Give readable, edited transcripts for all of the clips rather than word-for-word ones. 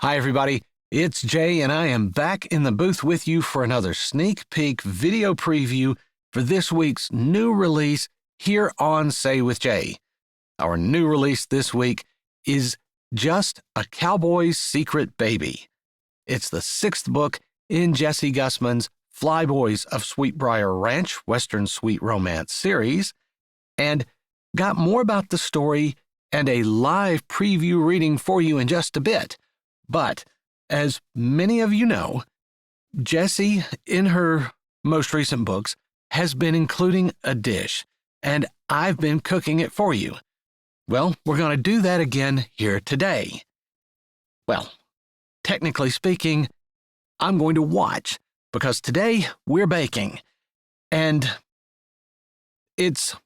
Hi, everybody. It's Jay, and I am back in the booth with you for another sneak peek video preview for this week's new release here on Say with Jay. Our new release this week is Just a Cowboy's Secret Baby. It's the 6th book in Jessie Gussman's Flyboys of Sweet Briar Ranch Western Sweet Romance series, and got more about the story and a live preview reading for you in just a bit. But, as many of you know, Jessie, in her most recent books, has been including a dish, and I've been cooking it for you. Well, we're going to do that again here today. Well, technically speaking, I'm going to watch, because today we're baking. And it's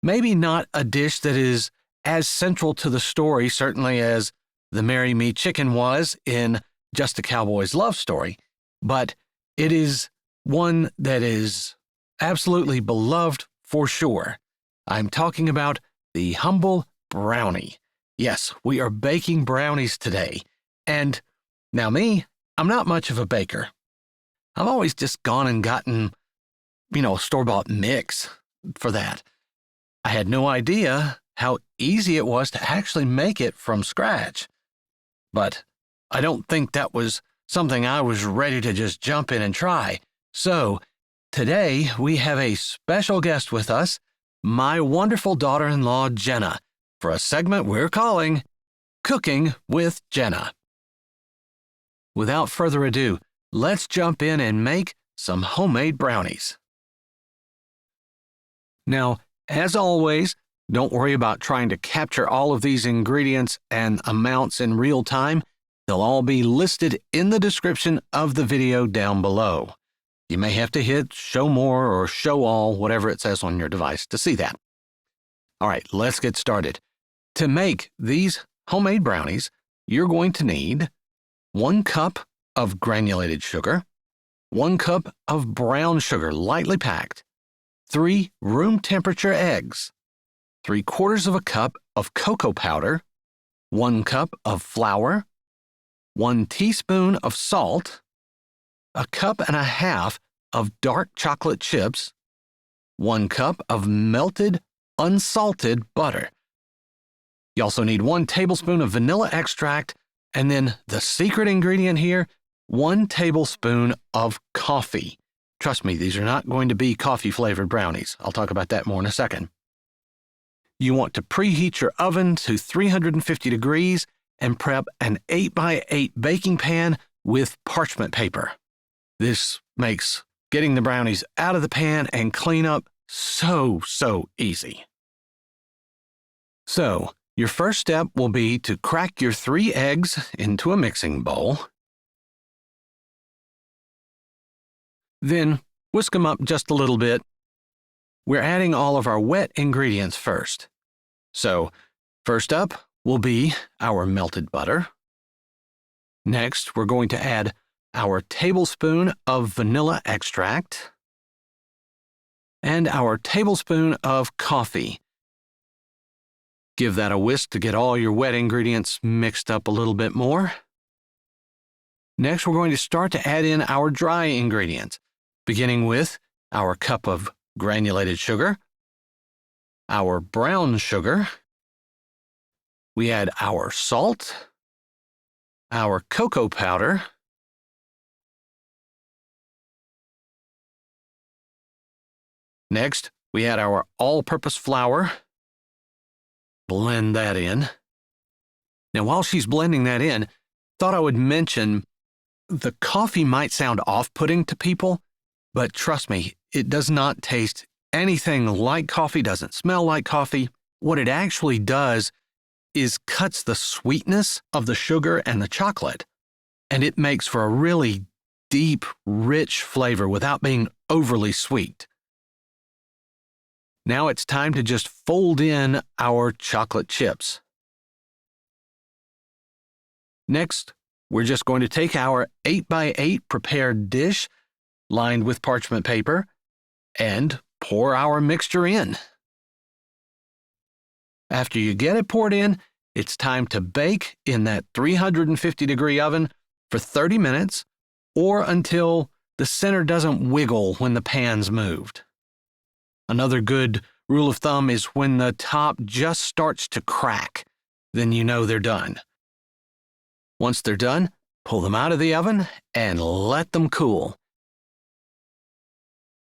maybe not a dish that is as central to the story, certainly as the Marry Me Chicken was in Just a Cowboy's Love Story, but it is one that is absolutely beloved for sure. I'm talking about the humble brownie. Yes, we are baking brownies today. And now me, I'm not much of a baker. I've always just gone and gotten, a store-bought mix for that. I had no idea how easy it was to actually make it from scratch. But I don't think that was something I was ready to just jump in and try. So today we have a special guest with us, my wonderful daughter-in-law, Jenna, for a segment we're calling Cooking with Jenna. Without further ado, let's jump in and make some homemade brownies. Now, as always, don't worry about trying to capture all of these ingredients and amounts in real time. They'll all be listed in the description of the video down below. You may have to hit show more or show all, whatever it says on your device, to see that. All right, let's get started. To make these homemade brownies, you're going to need 1 cup of granulated sugar, 1 cup of brown sugar lightly packed, 3 room temperature eggs, 3/4 cup of cocoa powder, 1 cup of flour, 1 teaspoon of salt, 1.5 cups of dark chocolate chips, 1 cup of melted unsalted butter. You also need 1 tablespoon of vanilla extract, and then the secret ingredient here, 1 tablespoon of coffee. Trust me, these are not going to be coffee-flavored brownies. I'll talk about that more in a second. You want to preheat your oven to 350 degrees and prep an 8x8 baking pan with parchment paper. This makes getting the brownies out of the pan and clean up so easy. So, your first step will be to crack your 3 eggs into a mixing bowl. Then, whisk them up just a little bit. We're adding all of our wet ingredients first. So, first up will be our melted butter. Next, we're going to add our tablespoon of vanilla extract and our tablespoon of coffee. Give that a whisk to get all your wet ingredients mixed up a little bit more. Next, we're going to start to add in our dry ingredients, beginning with our cup of granulated sugar, our brown sugar, we add our salt, our cocoa powder, next we add our all-purpose flour, blend that in. Now while she's blending that in, thought I would mention the coffee might sound off-putting to people, but trust me, it does not taste anything like coffee, doesn't smell like coffee. What it actually does is cuts the sweetness of the sugar and the chocolate, and it makes for a really deep, rich flavor without being overly sweet. Now it's time to just fold in our chocolate chips. Next, we're just going to take our 8x8 prepared dish lined with parchment paper and pour our mixture in. After you get it poured in, it's time to bake in that 350-degree oven for 30 minutes or until the center doesn't wiggle when the pan's moved. Another good rule of thumb is when the top just starts to crack, then you know they're done. Once they're done, pull them out of the oven and let them cool.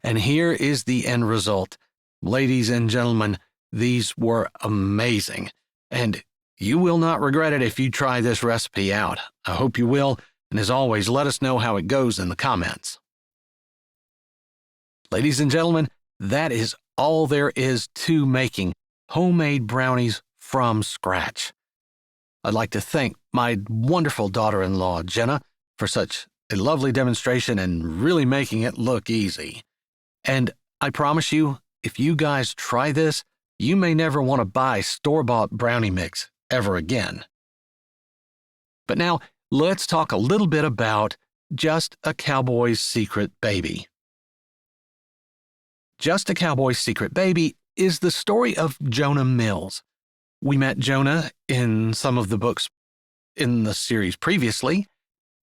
And here is the end result. Ladies and gentlemen, these were amazing, and you will not regret it if you try this recipe out. I hope you will, and as always, let us know how it goes in the comments. Ladies and gentlemen, that is all there is to making homemade brownies from scratch. I'd like to thank my wonderful daughter-in-law, Jenna, for such a lovely demonstration and really making it look easy. And I promise you, if you guys try this, you may never want to buy store-bought brownie mix ever again. But now, let's talk a little bit about Just a Cowboy's Secret Baby. Just a Cowboy's Secret Baby is the story of Jonah Mills. We met Jonah in some of the books in the series previously,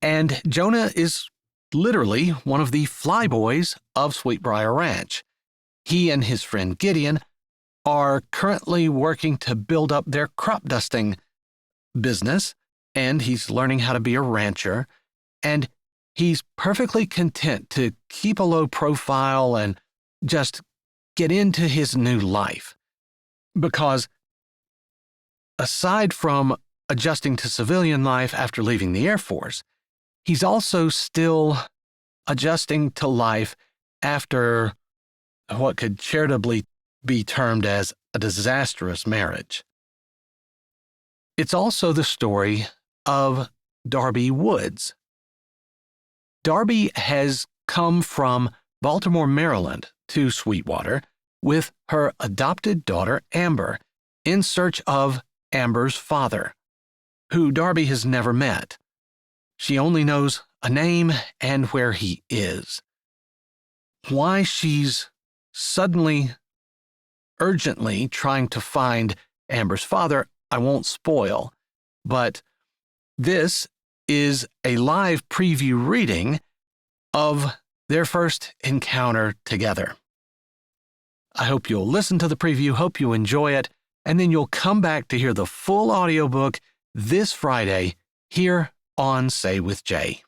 and Jonah is literally one of the Flyboys of Sweet Briar Ranch. He and his friend Gideon are currently working to build up their crop dusting business, and he's learning how to be a rancher, and he's perfectly content to keep a low profile and just get into his new life. Because aside from adjusting to civilian life after leaving the Air Force, he's also still adjusting to life after what could charitably be termed as a disastrous marriage. It's also the story of Darby Woods. Darby has come from Baltimore, Maryland to Sweetwater with her adopted daughter Amber in search of Amber's father, who Darby has never met. She only knows a name and where he is. Why she's suddenly, urgently trying to find Amber's father, I won't spoil, but this is a live preview reading of their first encounter together. I hope you'll listen to the preview, hope you enjoy it, and then you'll come back to hear the full audiobook this Friday here on Say with Jay.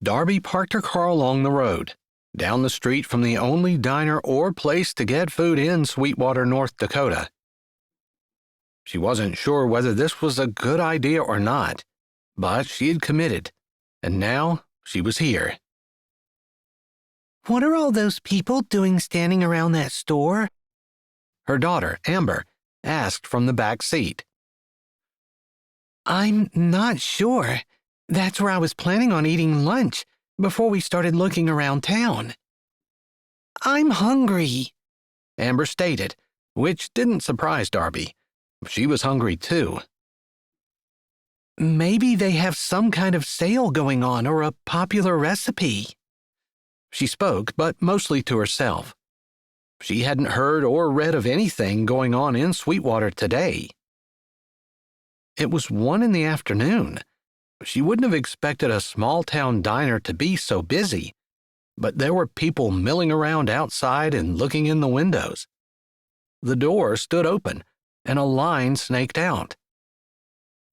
Darby parked her car along the road, down the street from the only diner or place to get food in Sweetwater, North Dakota. She wasn't sure whether this was a good idea or not, but she had committed, and now she was here. "What are all those people doing standing around that store?" Her daughter, Amber, asked from the back seat. "I'm not sure. That's where I was planning on eating lunch before we started looking around town." "I'm hungry," Amber stated, which didn't surprise Darby. She was hungry too. "Maybe they have some kind of sale going on or a popular recipe." She spoke, but mostly to herself. She hadn't heard or read of anything going on in Sweetwater today. It was 1 in the afternoon. She wouldn't have expected a small-town diner to be so busy, but there were people milling around outside and looking in the windows. The door stood open, and a line snaked out.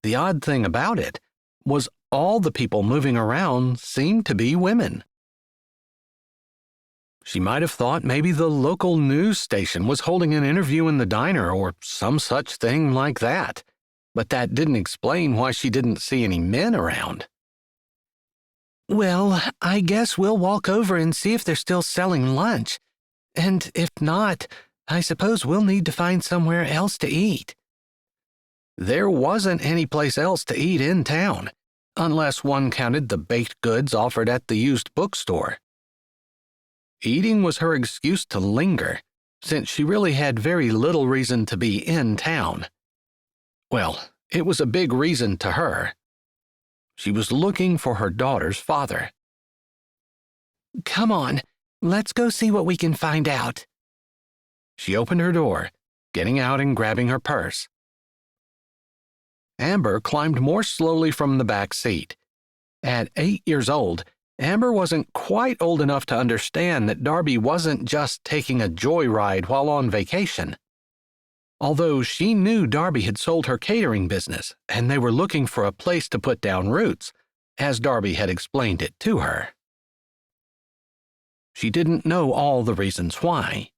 The odd thing about it was all the people moving around seemed to be women. She might have thought maybe the local news station was holding an interview in the diner or some such thing like that, but that didn't explain why she didn't see any men around. "Well, I guess we'll walk over and see if they're still selling lunch, and if not, I suppose we'll need to find somewhere else to eat." There wasn't any place else to eat in town, unless one counted the baked goods offered at the used bookstore. Eating was her excuse to linger, since she really had very little reason to be in town. Well, it was a big reason to her. She was looking for her daughter's father. "Come on, let's go see what we can find out." She opened her door, getting out and grabbing her purse. Amber climbed more slowly from the back seat. At 8 years old, Amber wasn't quite old enough to understand that Darby wasn't just taking a joyride while on vacation. Although she knew Darby had sold her catering business and they were looking for a place to put down roots, as Darby had explained it to her. She didn't know all the reasons why.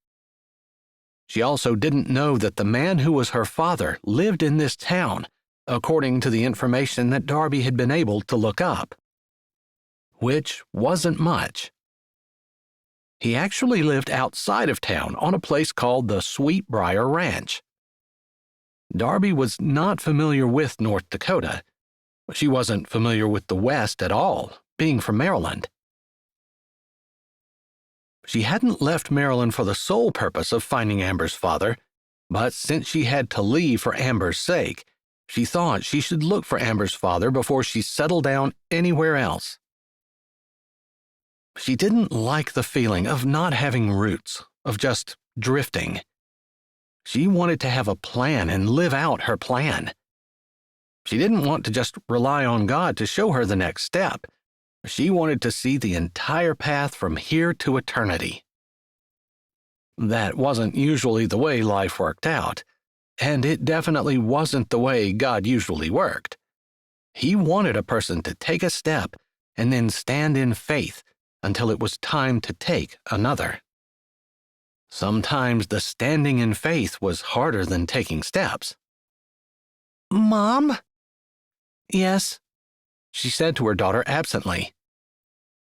She also didn't know that the man who was her father lived in this town, according to the information that Darby had been able to look up. Which wasn't much. He actually lived outside of town on a place called the Sweet Briar Ranch. Darby was not familiar with North Dakota. She wasn't familiar with the West at all, being from Maryland. She hadn't left Maryland for the sole purpose of finding Amber's father, but since she had to leave for Amber's sake, she thought she should look for Amber's father before she settled down anywhere else. She didn't like the feeling of not having roots, of just drifting. She wanted to have a plan and live out her plan. She didn't want to just rely on God to show her the next step. She wanted to see the entire path from here to eternity. That wasn't usually the way life worked out, and it definitely wasn't the way God usually worked. He wanted a person to take a step and then stand in faith until it was time to take another. Sometimes the standing in faith was harder than taking steps. Mom? Yes, she said to her daughter absently.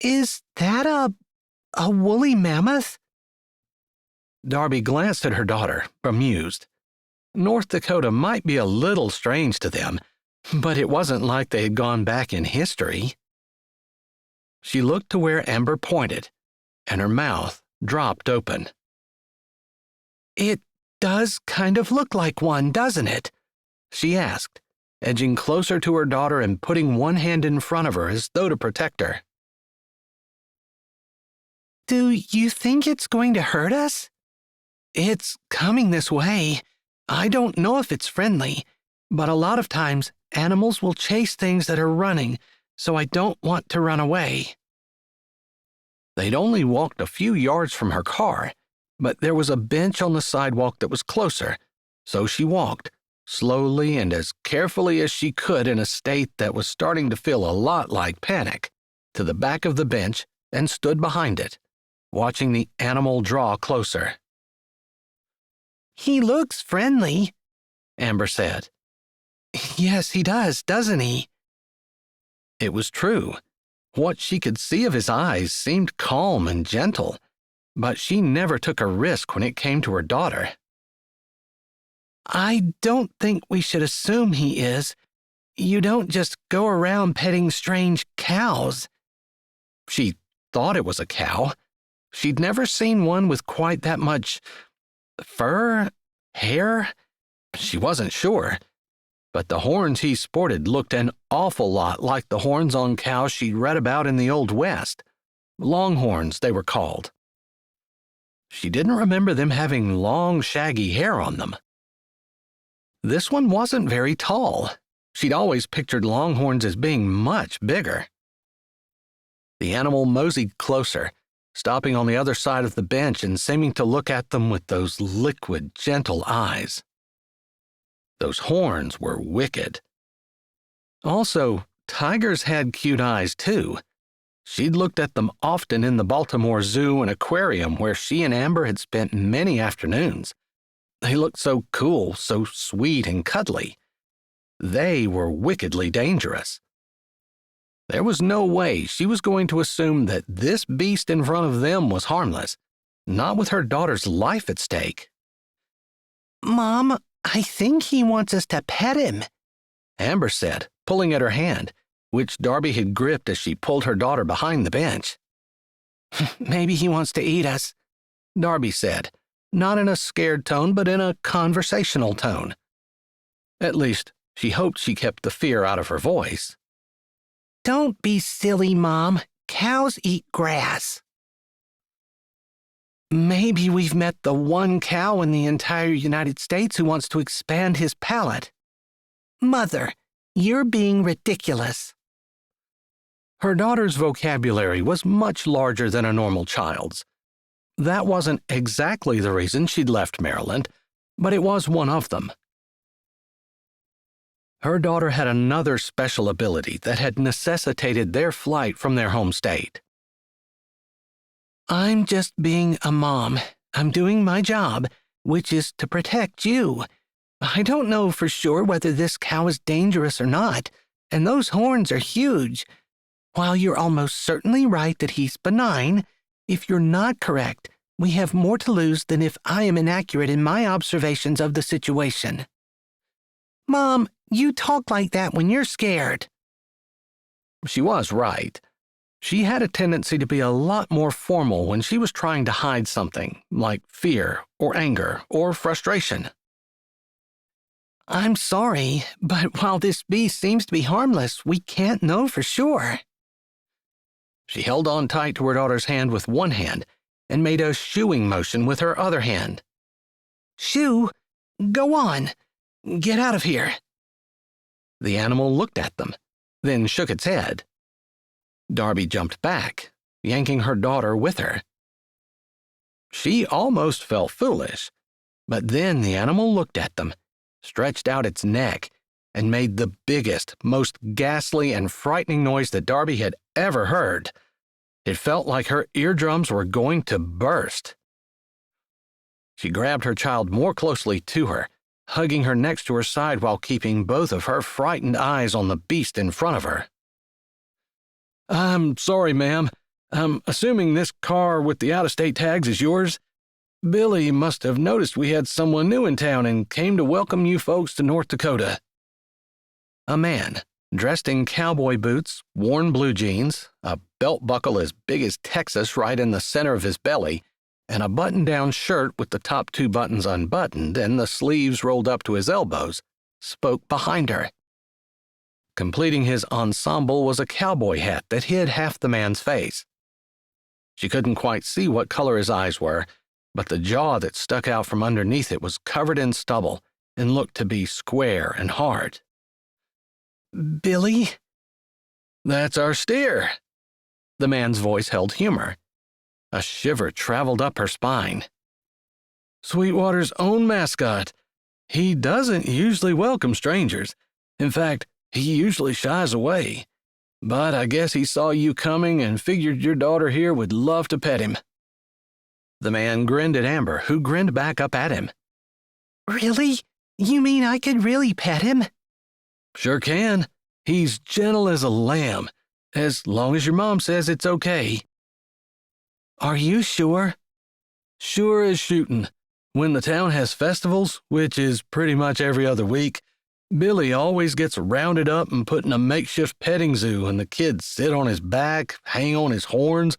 Is that a woolly mammoth? Darby glanced at her daughter, bemused. North Dakota might be a little strange to them, but it wasn't like they had gone back in history. She looked to where Amber pointed, and her mouth dropped open. It does kind of look like one, doesn't it? She asked, edging closer to her daughter and putting one hand in front of her as though to protect her. Do you think it's going to hurt us? It's coming this way. I don't know if it's friendly, but a lot of times animals will chase things that are running, so I don't want to run away. They'd only walked a few yards from her car, but there was a bench on the sidewalk that was closer, so she walked, slowly and as carefully as she could in a state that was starting to feel a lot like panic, to the back of the bench and stood behind it, watching the animal draw closer. He looks friendly, Amber said. Yes, he does, doesn't he? It was true. What she could see of his eyes seemed calm and gentle, but she never took a risk when it came to her daughter. I don't think we should assume he is. You don't just go around petting strange cows. She thought it was a cow. She'd never seen one with quite that much fur, hair. She wasn't sure. But the horns he sported looked an awful lot like the horns on cows she'd read about in the Old West. Longhorns, they were called. She didn't remember them having long, shaggy hair on them. This one wasn't very tall. She'd always pictured longhorns as being much bigger. The animal moseyed closer, stopping on the other side of the bench and seeming to look at them with those liquid, gentle eyes. Those horns were wicked. Also, tigers had cute eyes, too. She'd looked at them often in the Baltimore Zoo and Aquarium where she and Amber had spent many afternoons. They looked so cool, so sweet and cuddly. They were wickedly dangerous. There was no way she was going to assume that this beast in front of them was harmless, not with her daughter's life at stake. Mom, I think he wants us to pet him, Amber said, pulling at her hand, which Darby had gripped as she pulled her daughter behind the bench. Maybe he wants to eat us, Darby said, not in a scared tone but in a conversational tone. At least, she hoped she kept the fear out of her voice. Don't be silly, Mom. Cows eat grass. Maybe we've met the one cow in the entire United States who wants to expand his palate. Mother, you're being ridiculous. Her daughter's vocabulary was much larger than a normal child's. That wasn't exactly the reason she'd left Maryland, but it was one of them. Her daughter had another special ability that had necessitated their flight from their home state. I'm just being a mom. I'm doing my job, which is to protect you. I don't know for sure whether this cow is dangerous or not, and those horns are huge. While you're almost certainly right that he's benign, if you're not correct, we have more to lose than if I am inaccurate in my observations of the situation. Mom, you talk like that when you're scared. She was right. She had a tendency to be a lot more formal when she was trying to hide something, like fear or anger or frustration. I'm sorry, but while this beast seems to be harmless, we can't know for sure. She held on tight to her daughter's hand with one hand and made a shooing motion with her other hand. Shoo! Go on! Get out of here! The animal looked at them, then shook its head. Darby jumped back, yanking her daughter with her. She almost felt foolish, but then the animal looked at them, stretched out its neck, and made the biggest, most ghastly and frightening noise that Darby had ever heard. It felt like her eardrums were going to burst. She grabbed her child more closely to her, hugging her next to her side while keeping both of her frightened eyes on the beast in front of her. "I'm sorry, ma'am. I'm assuming this car with the out-of-state tags is yours. Billy must have noticed we had someone new in town and came to welcome you folks to North Dakota." A man, dressed in cowboy boots, worn blue jeans, a belt buckle as big as Texas right in the center of his belly, and a button-down shirt with the top two buttons unbuttoned and the sleeves rolled up to his elbows, spoke behind her. Completing his ensemble was a cowboy hat that hid half the man's face. She couldn't quite see what color his eyes were, but the jaw that stuck out from underneath it was covered in stubble and looked to be square and hard. Billy? "That's our steer." The man's voice held humor. A shiver traveled up her spine. "Sweetwater's own mascot. He doesn't usually welcome strangers. In fact, he usually shies away. But I guess he saw you coming and figured your daughter here would love to pet him." The man grinned at Amber, who grinned back up at him. Really? You mean I could really pet him? "Sure can. He's gentle as a lamb, as long as your mom says it's okay." Are you sure? "Sure as shootin'. When the town has festivals, which is pretty much every other week, Billy always gets rounded up and put in a makeshift petting zoo, and the kids sit on his back, hang on his horns,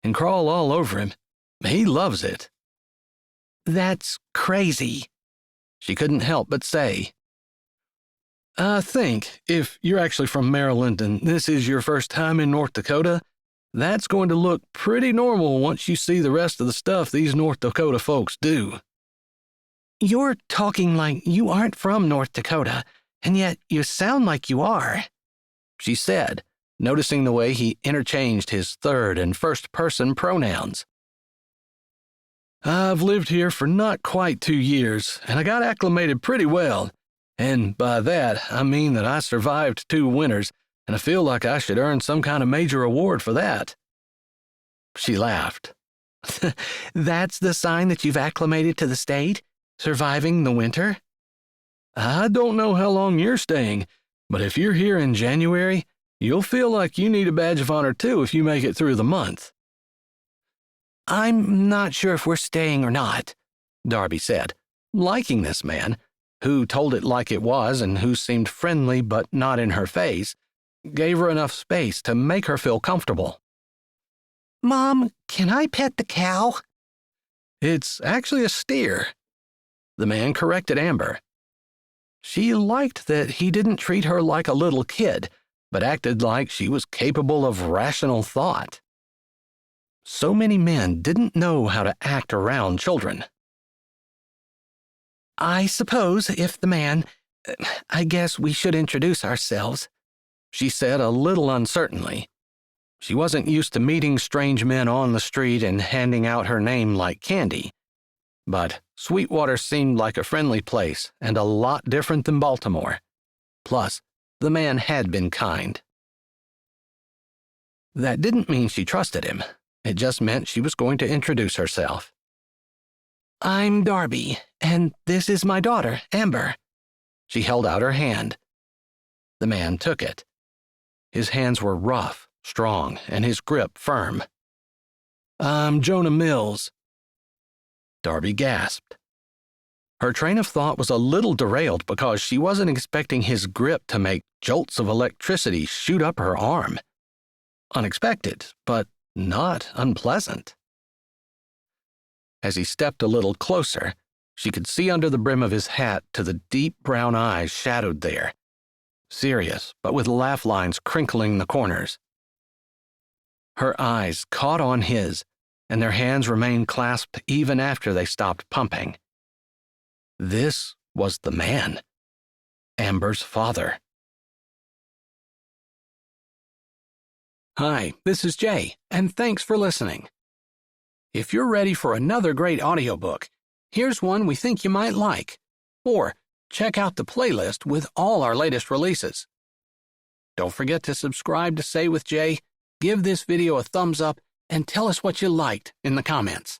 and crawl all over him. He loves it." That's crazy. She couldn't help but say. "I think, if you're actually from Maryland and this is your first time in North Dakota, that's going to look pretty normal once you see the rest of the stuff these North Dakota folks do." You're talking like you aren't from North Dakota, and yet you sound like you are, she said, noticing the way he interchanged his third and first person pronouns. "I've lived here for not quite 2 years, and I got acclimated pretty well. And by that, I mean that I survived 2 winters, and I feel like I should earn some kind of major award for that." She laughed. That's the sign that you've acclimated to the state? Surviving the winter? "I don't know how long you're staying, but if you're here in January, you'll feel like you need a badge of honor too if you make it through the month." I'm not sure if we're staying or not, Darby said, liking this man, who told it like it was and who seemed friendly but not in her face, gave her enough space to make her feel comfortable. Mom, can I pet the cow? "It's actually a steer," the man corrected Amber. She liked that he didn't treat her like a little kid, but acted like she was capable of rational thought. so many men didn't know how to act around children. I suppose if the man, I guess we should introduce ourselves, she said a little uncertainly. She wasn't used to meeting strange men on the street and handing out her name like candy. But Sweetwater seemed like a friendly place and a lot different than Baltimore. Plus, the man had been kind. That didn't mean she trusted him. It just meant she was going to introduce herself. I'm Darby, and this is my daughter, Amber. She held out her hand. The man took it. His hands were rough, strong, and his grip firm. I'm Jonah Mills. Darby gasped. Her train of thought was a little derailed because she wasn't expecting his grip to make jolts of electricity shoot up her arm. Unexpected, but not unpleasant. As he stepped a little closer, she could see under the brim of his hat to the deep brown eyes shadowed there, serious but with laugh lines crinkling the corners. Her eyes caught on his, and their hands remained clasped even after they stopped pumping. This was the man, Amber's father. Hi, this is Jay, and thanks for listening. If you're ready for another great audiobook, here's one we think you might like. Or check out the playlist with all our latest releases. Don't forget to subscribe to Say with Jay, give this video a thumbs up, and tell us what you liked in the comments.